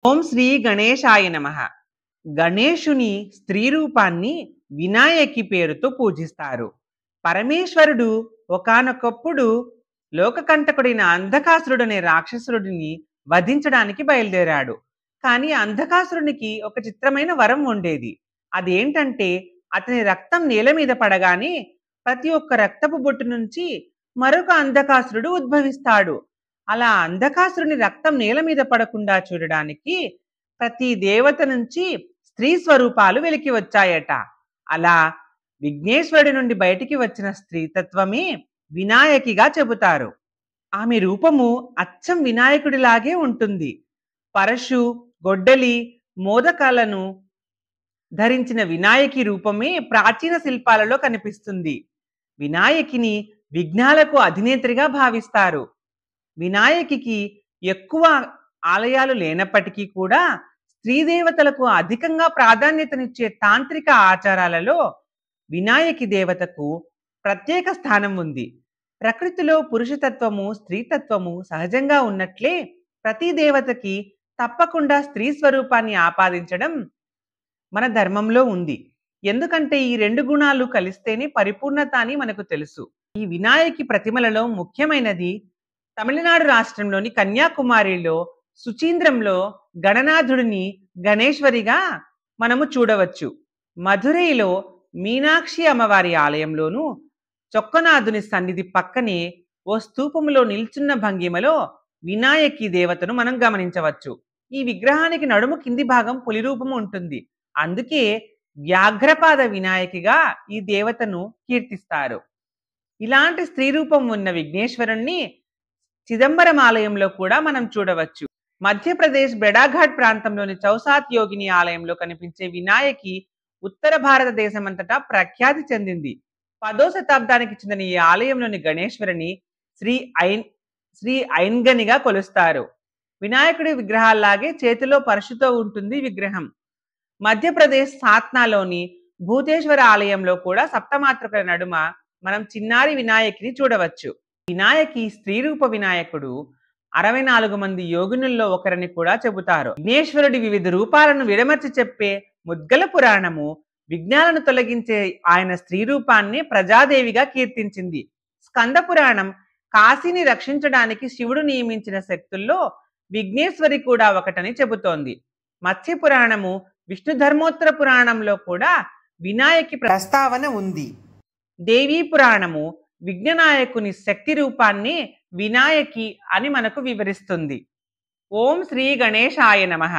ఓం శ్రీ గణేశాయ నమః. గణేశుని స్త్రీ రూపాన్ని వినాయకి పేరుతో పూజిస్తారు. పరమేశ్వరుడు ఒకానొకప్పుడు లోకకంటకుడైన అంధకాసురుడనే రాక్షసుడిని వధించడానికి బయలుదేరాడు. కానీ అంధకాసురునికి ఒక చిత్రమైన వరం ఉండేది. అదేంటంటే అతని రక్తం నేల మీద పడగానే ప్రతి ఒక్క రక్తపు బొట్టు నుంచి మరొక అంధకాసురుడు ఉద్భవిస్తాడు. అలా అంధకాసురుని రక్తం నేల మీద పడకుండా చూడడానికి ప్రతి దేవత నుంచి స్త్రీ స్వరూపాలు వెలికి వచ్చాయట. అలా విఘ్నేశ్వరుడి నుండి బయటికి వచ్చిన స్త్రీతత్వమే వినాయకిగా చెబుతారు. ఆమె రూపము అచ్చం వినాయకుడిలాగే ఉంటుంది. పరశు, గొడ్డలి, మోదకాలను ధరించిన వినాయకి రూపమే ప్రాచీన శిల్పాలలో కనిపిస్తుంది. వినాయకిని విఘ్నాలకు అధినేత్రిగా భావిస్తారు. వినాయకికి ఎక్కువ ఆలయాలు లేనప్పటికీ కూడా స్త్రీదేవతలకు అధికంగా ప్రాధాన్యతనిచ్చే తాంత్రిక ఆచారాలలో వినాయకి దేవతకు ప్రత్యేక స్థానం ఉంది. ప్రకృతిలో పురుషతత్వము, స్త్రీతత్వము సహజంగా ఉన్నట్లే ప్రతి దేవతకి తప్పకుండా స్త్రీ స్వరూపాన్ని ఆపాదించడం మన ధర్మంలో ఉంది. ఎందుకంటే ఈ రెండు గుణాలు కలిస్తేనే పరిపూర్ణత అని మనకు తెలుసు. ఈ వినాయకి ప్రతిమలలో ముఖ్యమైనది తమిళనాడు రాష్ట్రంలోని కన్యాకుమారిలో సుచీంద్రంలో గణనాథుడిని గణేశ్వరిగా మనము చూడవచ్చు. మధురైలో మీనాక్షి అమ్మవారి ఆలయంలోను చొక్కనాథుని సన్నిధి పక్కనే ఓ స్తూపములో నిల్చున్న భంగిమలో వినాయకి దేవతను మనం గమనించవచ్చు. ఈ విగ్రహానికి నడుము కింది భాగం పులి రూపము ఉంటుంది. అందుకే వ్యాఘ్రపాద వినాయకిగా ఈ దేవతను కీర్తిస్తారు. ఇలాంటి స్త్రీ రూపం ఉన్న విఘ్నేశ్వరుణ్ణి చిదంబరం ఆలయంలో కూడా మనం చూడవచ్చు. మధ్యప్రదేశ్ బెడాఘాట్ ప్రాంతంలోని చౌసాత్ యోగిని ఆలయంలో కనిపించే వినాయకి ఉత్తర భారతదేశమంతటా ప్రఖ్యాతి చెందింది. 10వ శతాబ్దానికి చెందిన ఈ ఆలయంలోని గణేశ్వరుని శ్రీ ఐన్గనిగా కొలుస్తారు. వినాయకుడి విగ్రహాల్లాగే చేతిలో పరశుతో ఉంటుంది విగ్రహం. మధ్యప్రదేశ్ సాత్నాలోని భూతేశ్వర ఆలయంలో కూడా సప్తమాతృకల నడుమ మనం చిన్నారి వినాయకిని చూడవచ్చు. వినాయకి స్త్రీ రూప వినాయకుడు 64 మంది యోగినుల్లో ఒకరని కూడా చెబుతారు. విఘ్నేశ్వరుడి వివిధ రూపాలను విడమర్చి చెప్పే ముద్గల పురాణము విఘ్నాలను తొలగించే ఆయన స్త్రీ రూపాన్ని ప్రజాదేవిగా కీర్తించింది. స్కంద పురాణం కాశీని రక్షించడానికి శివుడు నియమించిన శక్తుల్లో విఘ్నేశ్వరి కూడా ఒకటని చెబుతోంది. మత్స్య పురాణము, విష్ణు ధర్మోత్తర పురాణంలో కూడా వినాయకి ప్రస్తావన ఉంది. దేవీ పురాణము విఘ్ననాయకుని శక్తి రూపాన్ని వినాయకి అని మనకు వివరిస్తుంది. ఓం శ్రీ గణేశాయ నమః.